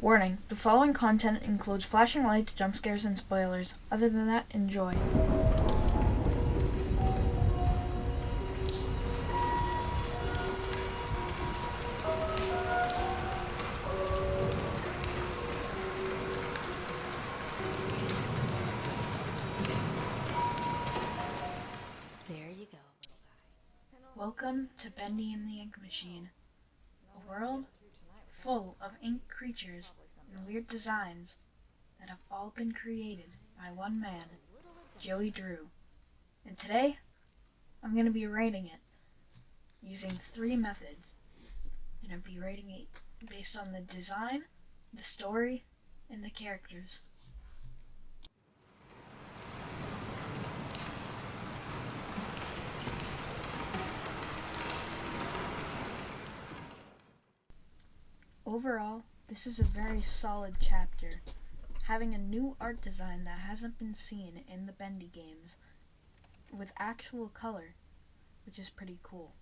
Warning, the following content includes flashing lights, jump scares, and spoilers. Other than that, enjoy. There you go, little guy. Welcome to Bendy and the Ink Machine, a world full of ink creatures and weird designs that have all been created by one man, Joey Drew. And today, I'm going to be rating it using 3 methods. I'm going to be rating it based on the design, the story, and the characters. Overall, this is a very solid chapter, having a new art design that hasn't been seen in the Bendy games, with actual color, which is pretty cool.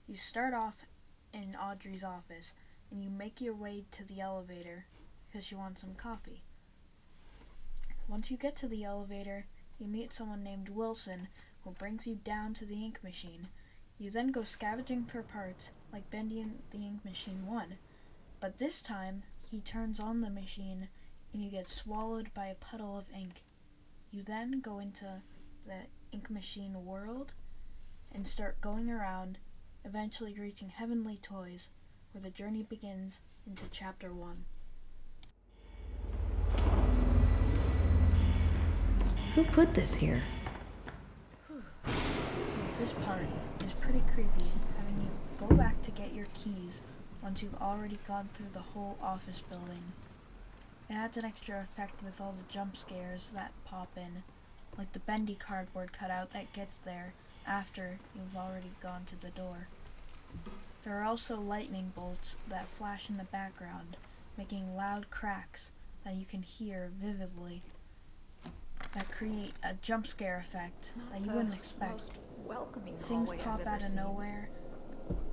You start off in Audrey's office, and you make your way to the elevator because you want some coffee. Once you get to the elevator, you meet someone named Wilson, who brings you down to the ink machine. You then go scavenging for parts, like Bendy and the Ink Machine 1, but this time, he turns on the machine and you get swallowed by a puddle of ink. You then go into the ink machine world and start going around, eventually reaching Heavenly Toys, where the journey begins into Chapter 1. Who put this here? This part is pretty creepy, having you go back to get your keys once you've already gone through the whole office building. It adds an extra effect with all the jump scares that pop in, like the Bendy cardboard cutout that gets there after you've already gone to the door. There are also lightning bolts that flash in the background, making loud cracks that you can hear vividly, that create a jump scare effect that you wouldn't expect. Things pop out of nowhere,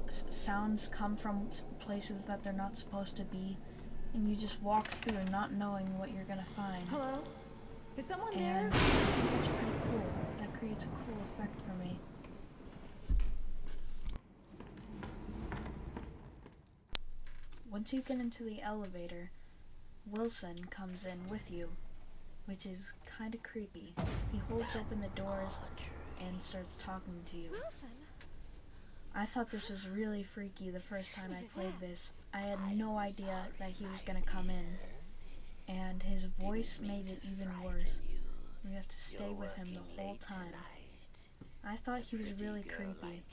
sounds come from places that they're not supposed to be, and you just walk through not knowing what you're gonna find. Hello? Is someone And there? I think that's pretty cool. That creates a cool effect for me. Once you get into the elevator, Wilson comes in with you, which is kinda creepy. He holds open the doors and starts talking to you. Wilson? I thought this was really freaky the first time I played this. I had no idea that he was gonna come in, and his voice made it even worse. You have to stay with him the whole time. I thought he was really creepy,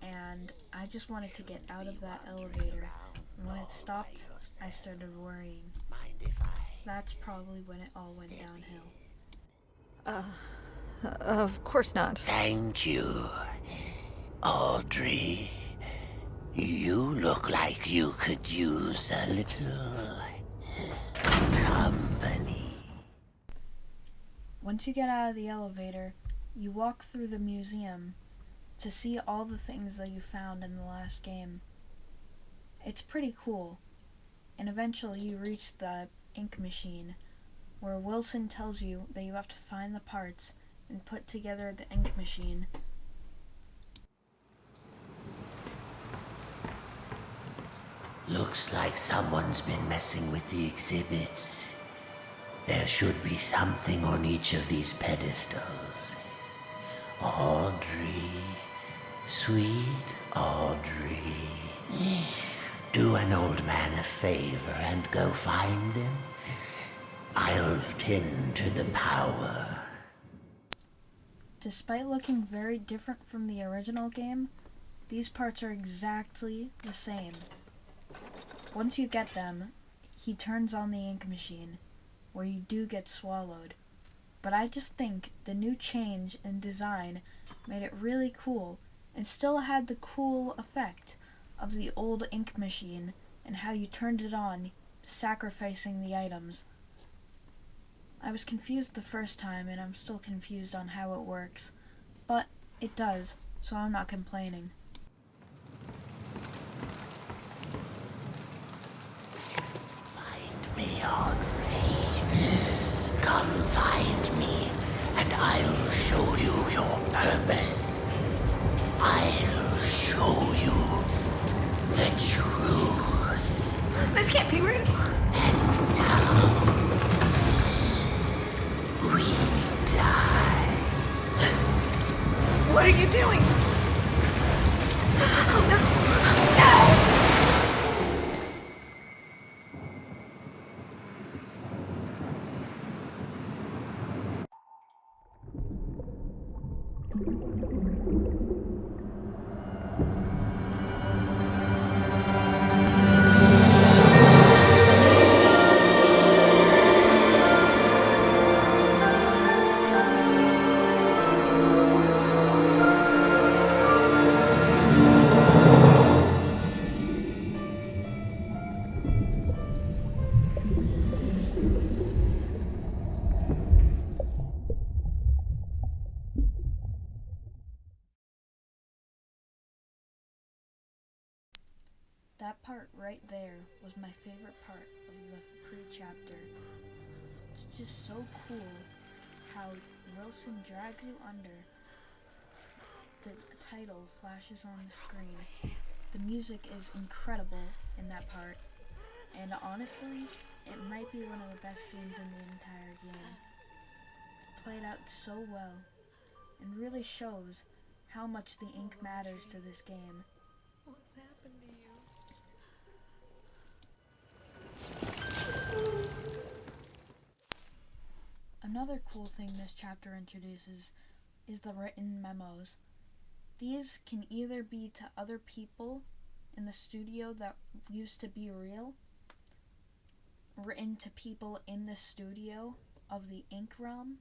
and I just wanted to get out of that elevator, and when it stopped, I started worrying. That's probably when it all went downhill. Of course not. Thank you, Audrey. You look like you could use a little company. Once you get out of the elevator, you walk through the museum to see all the things that you found in the last game. It's pretty cool, and eventually you reach the ink machine, where Wilson tells you that you have to find the parts and put together the ink machine. Looks like someone's been messing with the exhibits. There should be something on each of these pedestals. Audrey, sweet Audrey. Do an old man a favor and go find them. I'll tend to the power. Despite looking very different from the original game, these parts are exactly the same. Once you get them, he turns on the ink machine, where you do get swallowed. But I just think the new change in design made it really cool, and still had the cool effect of the old ink machine and how you turned it on, sacrificing the items. I was confused the first time, and I'm still confused on how it works, but it does, so I'm not complaining. me, Audrey. Come find me, and I'll show you your purpose. I'll show you the truth. This can't be real. And now, we die. What are you doing? Oh no. No! That part right there was my favorite part of the pre-chapter. It's just so cool how Wilson drags you under. The title flashes on the screen. The music is incredible in that part, and honestly, it might be one of the best scenes in the entire game. It's played out so well, and really shows how much the ink matters to this game. What's happened to you? Another cool thing this chapter introduces is the written memos. These can either be to other people in the studio that used to be real, written to people in the studio of the ink realm,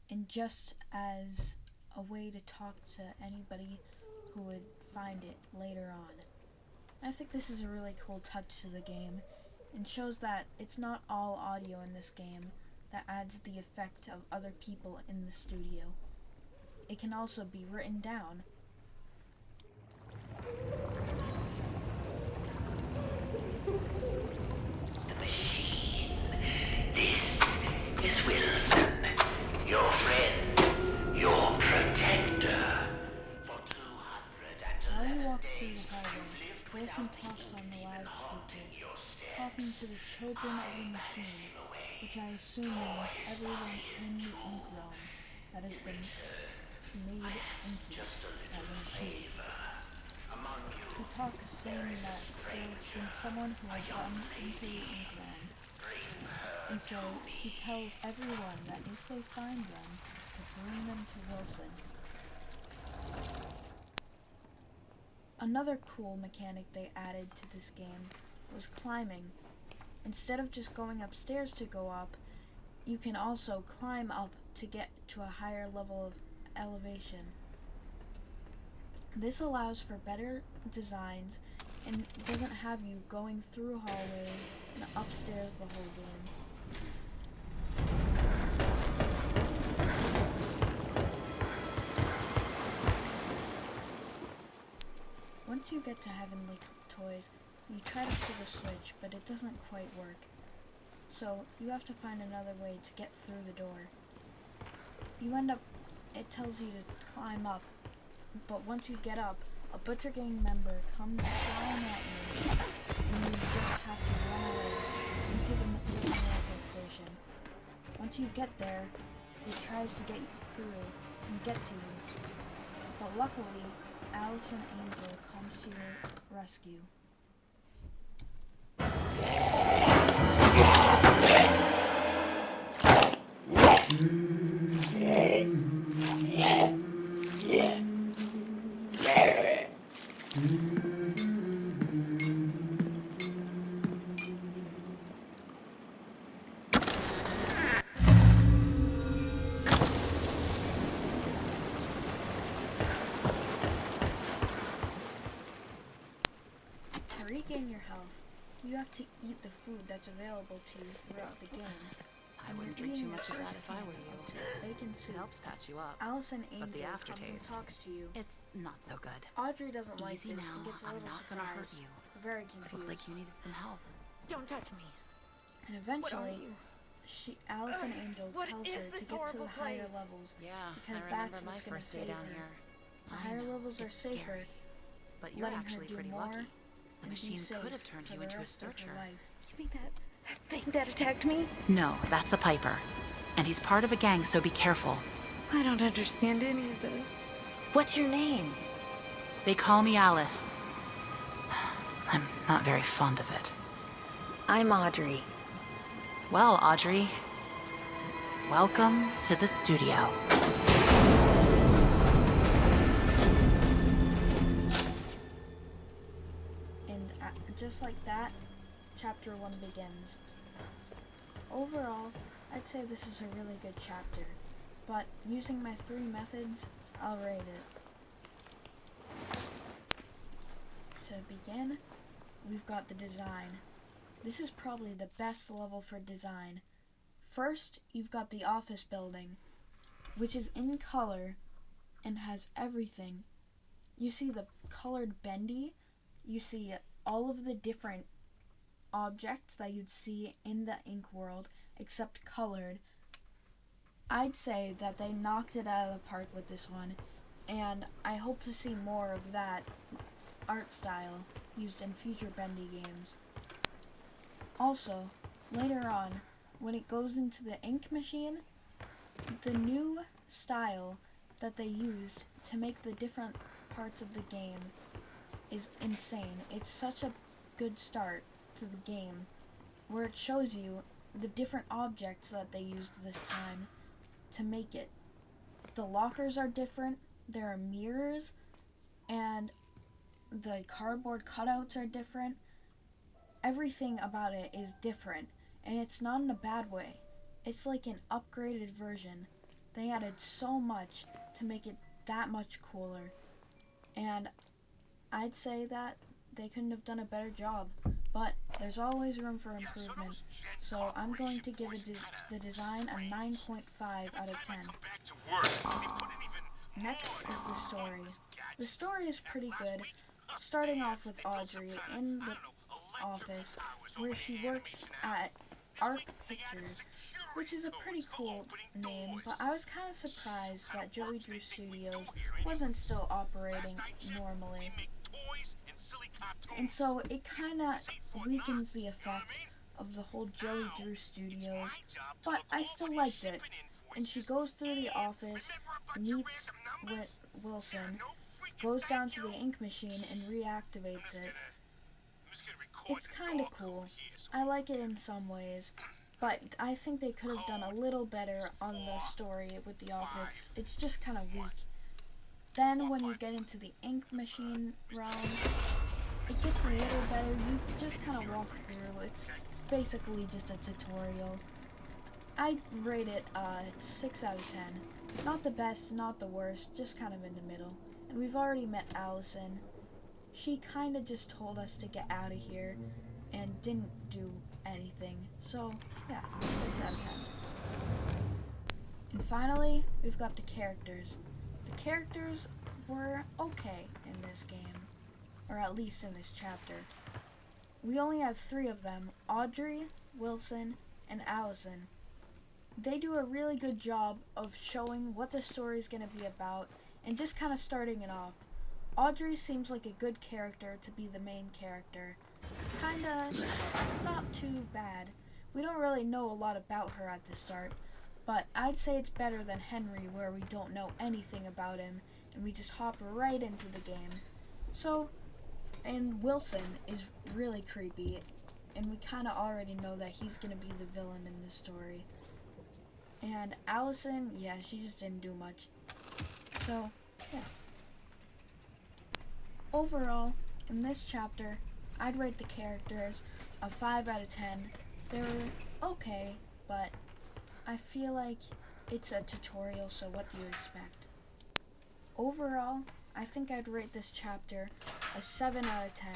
and just as a way to talk to anybody who would find it later on. I think this is a really cool touch to the game, and shows that it's not all audio in this game that adds the effect of other people in the studio. It can also be written down. The machine. This is Wilson, your friend, your protector. For 211 While you walk through days, the hallway, you've lived Wilson without talks on the even haunting loudspeaker, your steps. talking to the children of the machine, which I assume means everyone in the ink realm that has been made inky Just a by little the machine. favor. Among you, He talks saying that there's been someone who has gotten into the ink realm, and so he tells everyone that if they find them, to bring them to Wilson. Another cool mechanic they added to this game was climbing. Instead of just going upstairs to go up, you can also climb up to get to a higher level of elevation. This allows for better designs and doesn't have you going through hallways and upstairs the whole game. Once you get to Heavenly Toys, you try to pull the switch, but it doesn't quite work. So you have to find another way to get through the door. It tells you to climb up, but once you get up, a Butcher Gang member comes flying at you, and you just have to run away into the medical station. Once you get there, it tries to get you through and get to you, but luckily, Alice and Angel comes to your rescue. To regain your health, you have to eat the food that's available to you throughout the game. I wouldn't drink too much of that if I were you. Bacon It soup. helps patch you up. Alice and But the Angel comes and aftertaste, talks to you. it's not so good. Audrey doesn't like Easy this now, and gets a I'm little not gonna hurt surprised. you. Very It looked confused. like you needed some help. Don't touch me. And What are eventually, you? Alice and Angel What tells is her this to get to the horrible higher place? levels Yeah, because I remember that's my what's going to first day save down her. here. The I higher know, levels are it's safer, scary. But you're letting her actually do pretty more lucky. The and be machine safe could have turned for you the into a rest of searcher. her life. You mean that thing that attacked me? No, that's a Piper. And he's part of a gang, so be careful. I don't understand any of this. What's your name? They call me Alice. I'm not very fond of it. I'm Audrey. Well, Audrey, welcome to the studio. And just like that, chapter 1 begins. Overall, I'd say this is a really good chapter, but using my 3 methods, I'll rate it. To begin, we've got the design. This is probably the best level for design. First, you've got the office building, which is in color and has everything. You see the colored bendy, you see all of the different objects that you'd see in the ink world, except colored. I'd say that they knocked it out of the park with this one, and I hope to see more of that art style used in future bendy games. Also, later on, when it goes into the ink machine, the new style that they used to make the different parts of the game is insane. It's such a good start to the game, where it shows you the different objects that they used this time to make it. The lockers are different, there are mirrors, and the cardboard cutouts are different. Everything about it is different, and it's not in a bad way. It's like an upgraded version. They added so much to make it that much cooler, and I'd say that they couldn't have done a better job, but there's always room for improvement, so I'm going to give the design a 9.5 out of 10. Next is the story. The story is pretty good, starting off with Audrey in the office where she works at Arc Pictures, which is a pretty cool name, but I was kind of surprised that Joey Drew Studios wasn't still operating normally. And so it kind of weakens the effect of the whole Joey Drew Studios, but I still liked it. And she goes through the office, meets with Wilson, goes down to the ink machine and reactivates it. It's kind of cool. I like it in some ways, but I think they could have done a little better on the story with the office. It's just kind of weak. Then when you get into the ink machine realm, it gets a little better. You just kind of walk through. It's basically just a tutorial. I rate it 6 out of 10. Not the best, not the worst, just kind of in the middle. And we've already met Allison. She kind of just told us to get out of here and didn't do anything. So, yeah, 6 out of 10. And finally, we've got the characters. The characters were okay in this game, or at least in this chapter. We only have 3 of them, Audrey, Wilson, and Allison. They do a really good job of showing what the story is going to be about and just kind of starting it off. Audrey seems like a good character to be the main character. Kinda not too bad. We don't really know a lot about her at the start, but I'd say it's better than Henry, where we don't know anything about him and we just hop right into the game. So, and Wilson is really creepy, and we kind of already know that he's going to be the villain in this story. And Allison, yeah, she just didn't do much. So, yeah. Overall, in this chapter, I'd rate the characters a 5 out of 10. They were okay, but I feel like it's a tutorial, so what do you expect? Overall, I think I'd rate this chapter a 7 out of 10.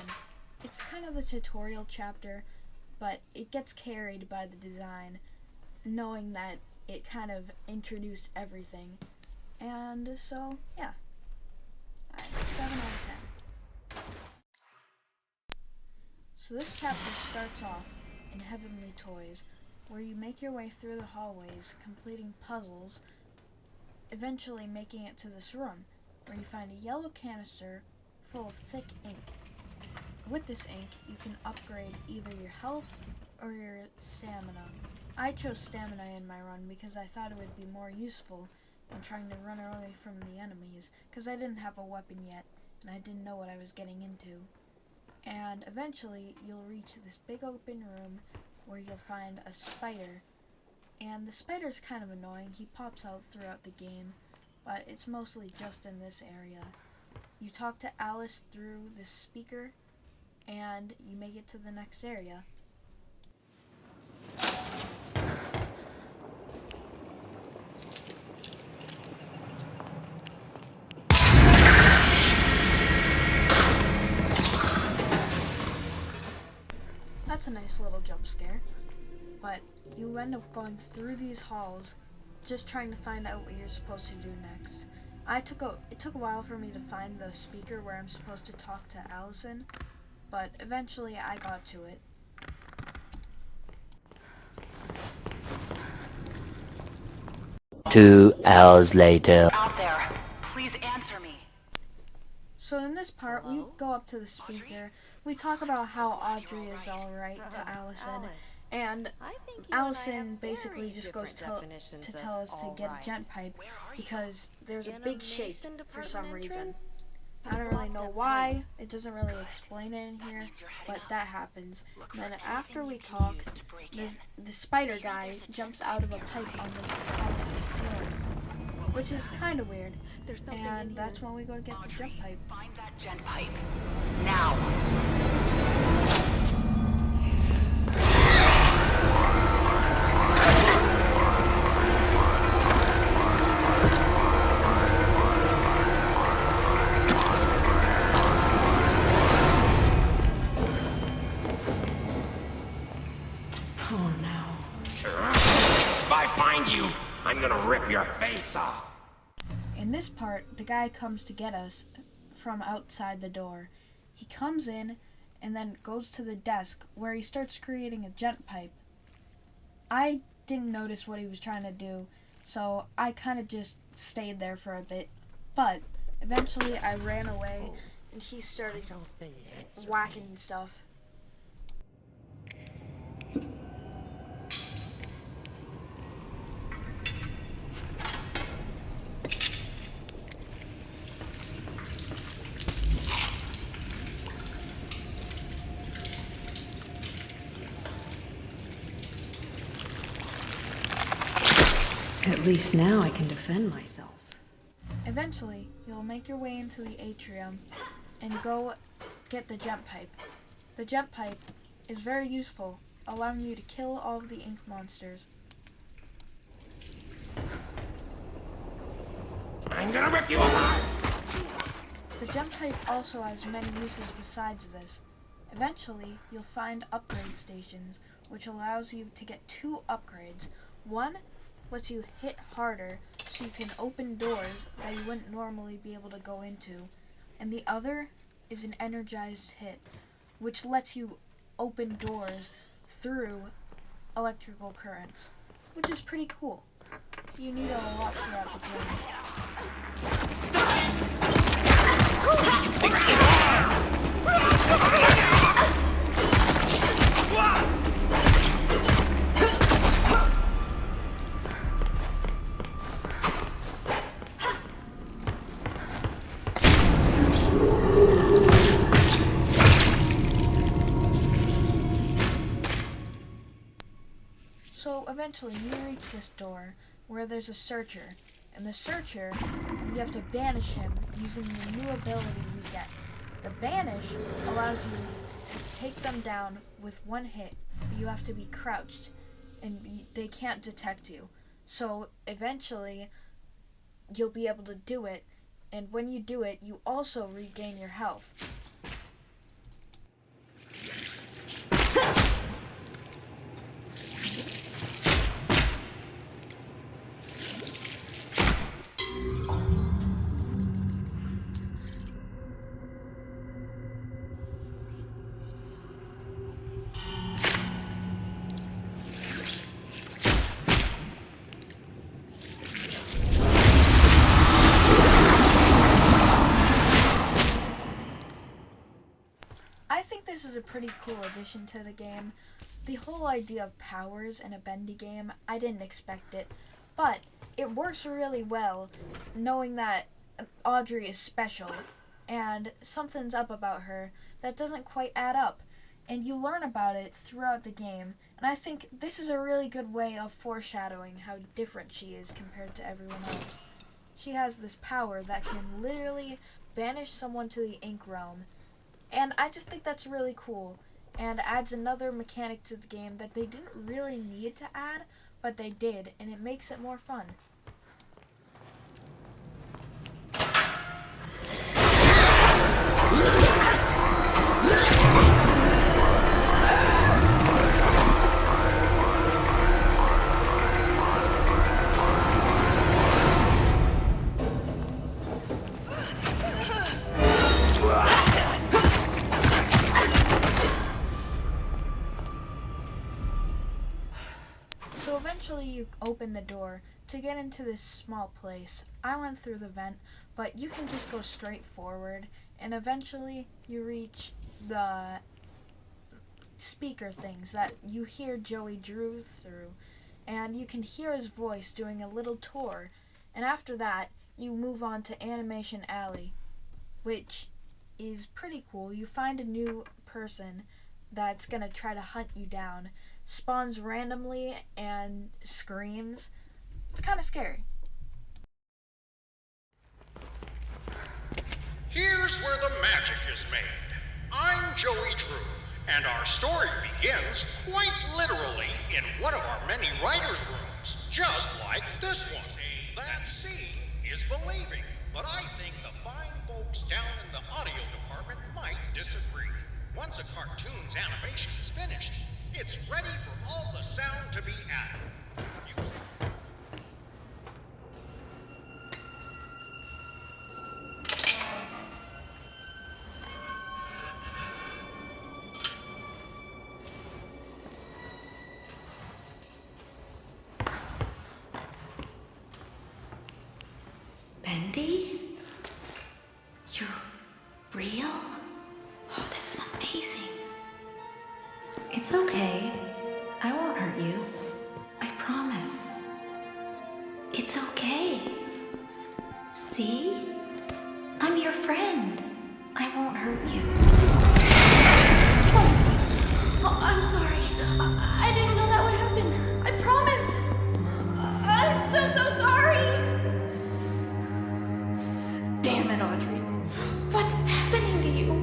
It's kind of a tutorial chapter, but it gets carried by the design, knowing that it kind of introduced everything. And so, yeah, 7 out of 10. So this chapter starts off in Heavenly Toys, where you make your way through the hallways, completing puzzles, eventually making it to this room, where you find a yellow canister full of thick ink. With this ink, you can upgrade either your health or your stamina. I chose stamina in my run because I thought it would be more useful when trying to run away from the enemies, because I didn't have a weapon yet, and I didn't know what I was getting into. And eventually, you'll reach this big open room where you'll find a spider. And the spider's kind of annoying. He pops out throughout the game, but it's mostly just in this area. You talk to Alice through this speaker, and you make it to the next area. That's a nice little jump scare, but you end up going through these halls just trying to find out what you're supposed to do next. It took a while for me to find the speaker where I'm supposed to talk to Allison, but eventually I got to it. Two hours later. Out there, please answer me. So in this part, we go up to the speaker, we talk about how Audrey is alright to Allison, and Allison basically just goes to tell us to get a gent pipe because there's a big shake for some reason. I don't really know why, it doesn't really explain it in here, but that happens. And then after we talk, the spider guy jumps out of a pipe on the ceiling, which is kind of weird. And that's when we go to get the gent pipe. Find that gent pipe. Now. Oh no. If I find you, I'm gonna rip your face off. In this part, the guy comes to get us from outside the door. He comes in and then goes to the desk where he starts creating a gent pipe. I didn't notice what he was trying to do, so I kind of just stayed there for a bit. But eventually I ran away and he started whacking stuff. At least now I can defend myself. Eventually, you'll make your way into the atrium and go get the gent pipe. The gent pipe is very useful, allowing you to kill all of the ink monsters. I'm gonna rip you apart! The gent pipe also has many uses besides this. Eventually, you'll find upgrade stations, which allows you to get 2 upgrades. One lets you hit harder so you can open doors that you wouldn't normally be able to go into. And the other is an energized hit, which lets you open doors through electrical currents, which is pretty cool. You need it a lot throughout the So eventually you reach this door where there's a searcher, and the searcher, you have to banish him using the new ability we get. The banish allows you to take them down with one hit, but you have to be crouched and they can't detect you. So eventually you'll be able to do it, and when you do it, you also regain your health. pretty cool addition to the game. The whole idea of powers in a bendy game, I didn't expect it, but it works really well knowing that Audrey is special and something's up about her that doesn't quite add up, and you learn about it throughout the game, and I think this is a really good way of foreshadowing how different she is compared to everyone else. She has this power that can literally banish someone to the ink realm, and I just think that's really cool, and adds another mechanic to the game that they didn't really need to add, but they did, and it makes it more fun. So eventually you open the door to get into this small place. I went through the vent, but you can just go straight forward, and eventually you reach the speaker things that you hear Joey Drew through, and you can hear his voice doing a little tour, and after that you move on to Animation Alley, which is pretty cool. You find a new person that's gonna try to hunt you down, spawns randomly and screams. It's kind of scary. Here's where the magic is made. I'm Joey Drew, and our story begins quite literally in one of our many writers' rooms, just like this one. That seeing is believing, but I think the fine folks down in the audio department might disagree. Once a cartoon's animation is finished, it's ready for all the sound to be added. Bendy? You're real? Oh, this is amazing. It's okay. I won't hurt you. I promise. It's okay. See? I'm your friend. I won't hurt you. Oh, I'm sorry. I didn't know that would happen. I promise. I'm so sorry. Damn it, Audrey. What's happening to you?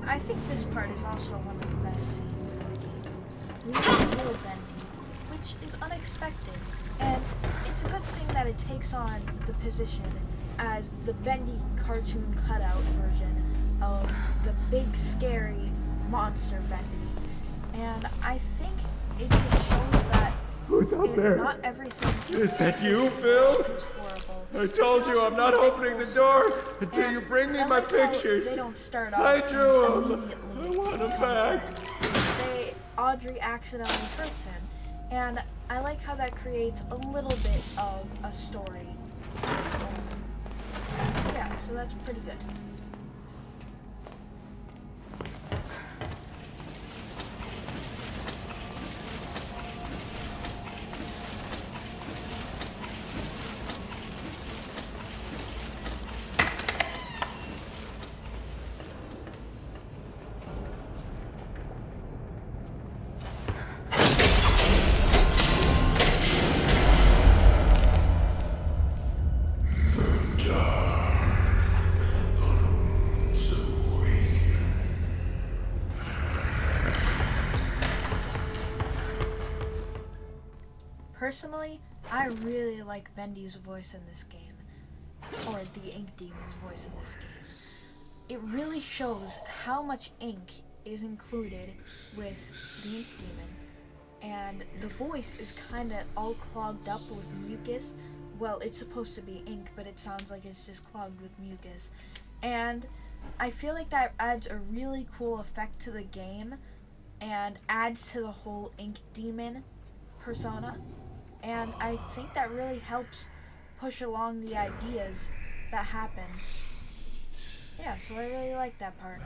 I think this part is also one of the best scenes in the game. We meet Little Bendy, which is unexpected, and it's a good thing that it takes on the position as the Bendy cartoon cutout version of the big scary monster Bendy. And I think it just shows that Who's out there? not everything Is that you, Phil? is horrible. I told you I'm not opening the door until you bring me I my like how pictures. They don't start off I drew 'em. immediately. I want 'em become back. friends. Audrey accidentally hurts him, and I like how that creates a little bit of a story of its own. Yeah, so that's pretty good. Personally, I really like Bendy's voice in this game, or the Ink Demon's voice in this game. It really shows how much ink is included with the Ink Demon, and the voice is kind of all clogged up with mucus. Well, it's supposed to be ink, but it sounds like it's just clogged with mucus. And I feel like that adds a really cool effect to the game, and adds to the whole Ink Demon persona. And I think that really helps push along the ideas that happen. Yeah, so I really like that part.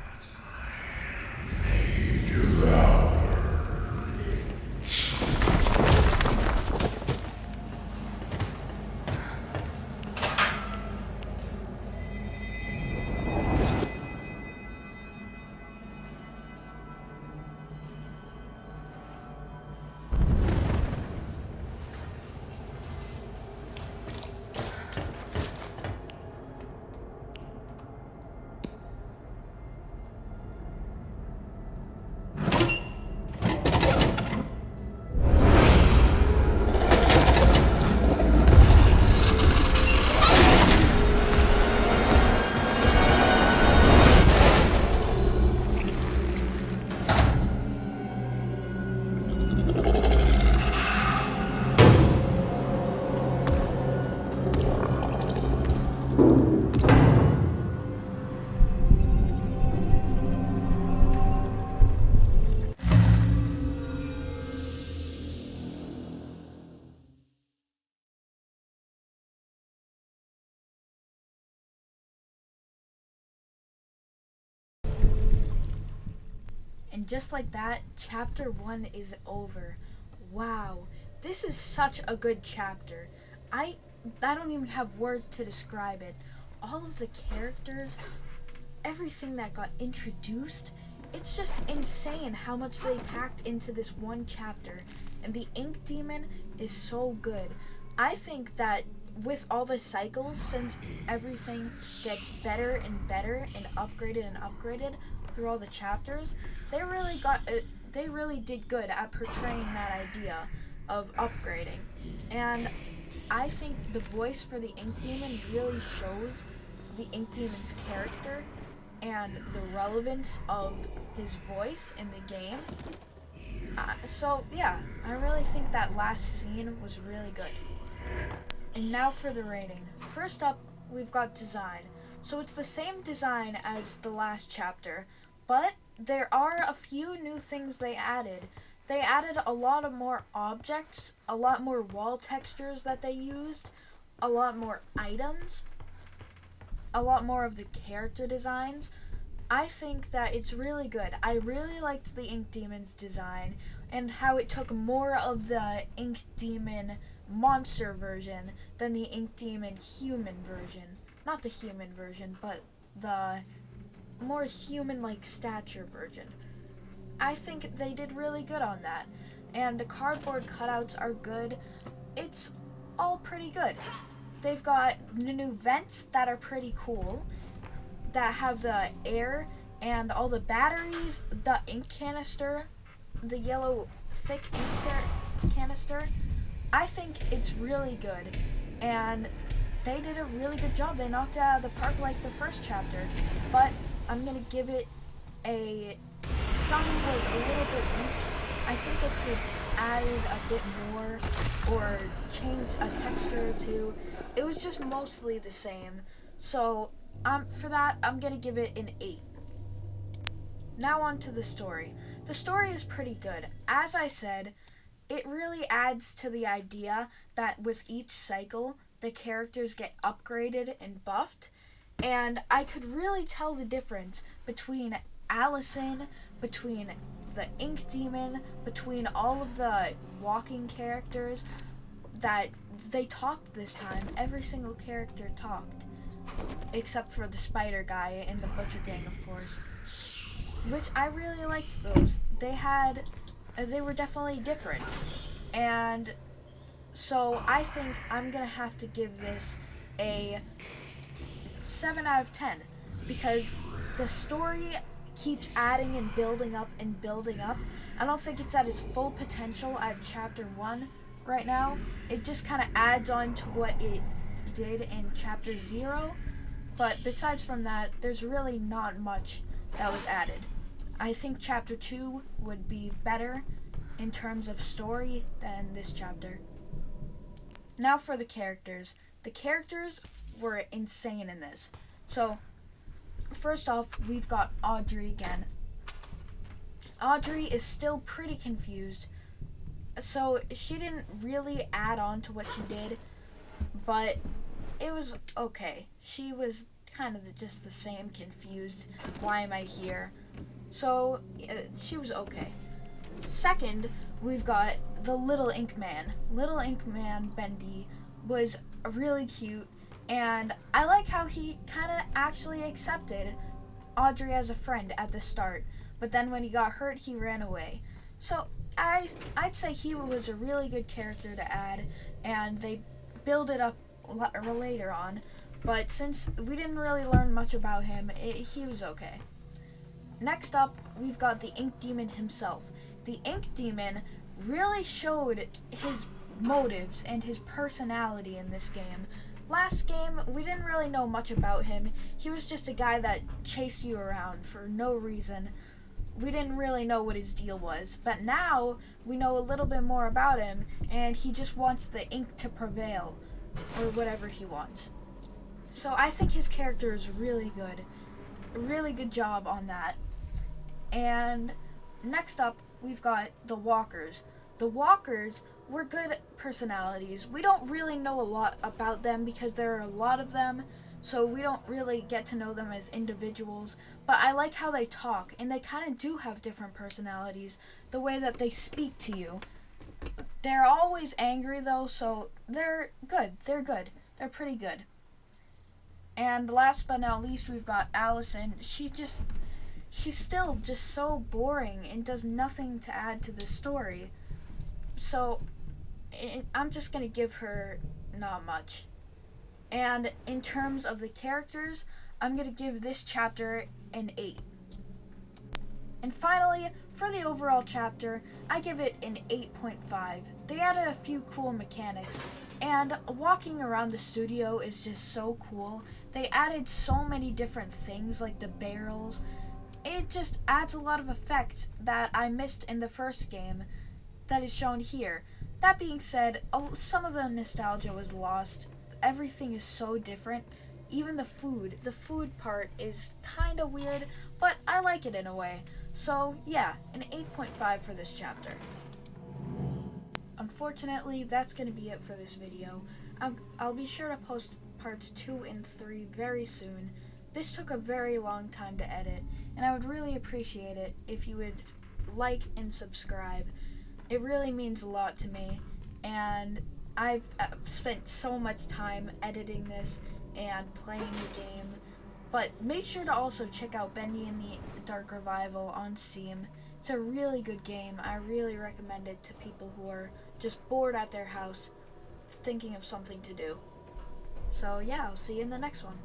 And just like that, chapter 1 is over. Wow, this is such a good chapter. I don't even have words to describe it. All of the characters, everything that got introduced, it's just insane how much they packed into this one chapter. And the Ink Demon is so good. I think that with all the cycles, since everything gets better and better and upgraded through all the chapters, they really did good at portraying that idea of upgrading. And I think the voice for the Ink Demon really shows the Ink Demon's character and the relevance of his voice in the game. So yeah, I really think that last scene was really good. And now for the rating. First up, we've got design. So it's the same design as the last chapter, but there are a few new things they added. They added a lot of more objects, a lot more wall textures that they used, a lot more items, a lot more of the character designs. I think that it's really good. I really liked the Ink Demon's design and how it took more of the Ink Demon monster version than the Ink Demon human version. Not the human version, but the more human-like stature version. I think they did really good on that. And the cardboard cutouts are good. It's all pretty good. They've got new vents that are pretty cool, that have the air and all the batteries, the ink canister, the yellow thick ink canister. I think it's really good, and they did a really good job. They knocked it out of the park like the first chapter, but I'm going to give it a... Some was a little bit weak. I think they could have added a bit more or changed a texture or two. It was just mostly the same. So for that, I'm going to give it an 8. Now on to the story. The story is pretty good. As I said, it really adds to the idea that with each cycle, the characters get upgraded and buffed. And I could really tell the difference between Allison, between the Ink Demon, between all of the walking characters, that they talked this time. Every single character talked, except for the spider guy and the butcher gang, of course, which I really liked those. They were definitely different. And so I think I'm gonna have to give this a 7 out of 10, because the story keeps adding and building up and building up. I don't think it's at its full potential at chapter 1 right now. It just kind of adds on to what it did in chapter 0, but besides from that, there's really not much that was added. I think chapter 2 would be better in terms of story than this chapter. Now for the characters. The characters were insane in this. So, first off, we've got Audrey again. Audrey is still pretty confused. So, she didn't really add on to what she did, but it was okay. She was kind of just the same, confused. Why am I here? So she was okay. Second, we've got the Little Ink Man. Little Ink Man Bendy was really cute, and I like how he kind of actually accepted Audrey as a friend at the start, but then when he got hurt, he ran away. So I'd say he was a really good character to add, and they build it up later on, but since we didn't really learn much about him, he was okay. Next up, we've got the Ink Demon himself. The Ink Demon really showed his motives and his personality in this game. Last game, we didn't really know much about him. He was just a guy that chased you around for no reason. We didn't really know what his deal was, but now we know a little bit more about him, and he just wants the ink to prevail, or whatever he wants. So I think his character is really good. A really good job on that. And next up, we've got the Walkers. The Walkers were good personalities. We don't really know a lot about them because there are a lot of them, so we don't really get to know them as individuals, but I like how they talk, and they kind of do have different personalities, the way that they speak to you. They're always angry though, so they're good. They're pretty good. And last but not least, we've got Allison. She's still just so boring and does nothing to add to the story. So I'm just going to give her not much. And in terms of the characters, I'm going to give this chapter an 8. And finally, for the overall chapter, I give it an 8.5. They added a few cool mechanics, and walking around the studio is just so cool. They added so many different things like the barrels. It just adds a lot of effects that I missed in the first game that is shown here. That being said, some of the nostalgia was lost. Everything is so different. Even the food part is kind of weird, but I like it in a way. So yeah, an 8.5 for this chapter. Unfortunately, that's going to be it for this video. I'll be sure to post parts 2 and 3 very soon. This took a very long time to edit, and I would really appreciate it if you would like and subscribe. It really means a lot to me, and I've spent so much time editing this and playing the game. But make sure to also check out Bendy and the Dark Revival on Steam. It's a really good game. I really recommend it to people who are just bored at their house thinking of something to do. So yeah, I'll see you in the next one.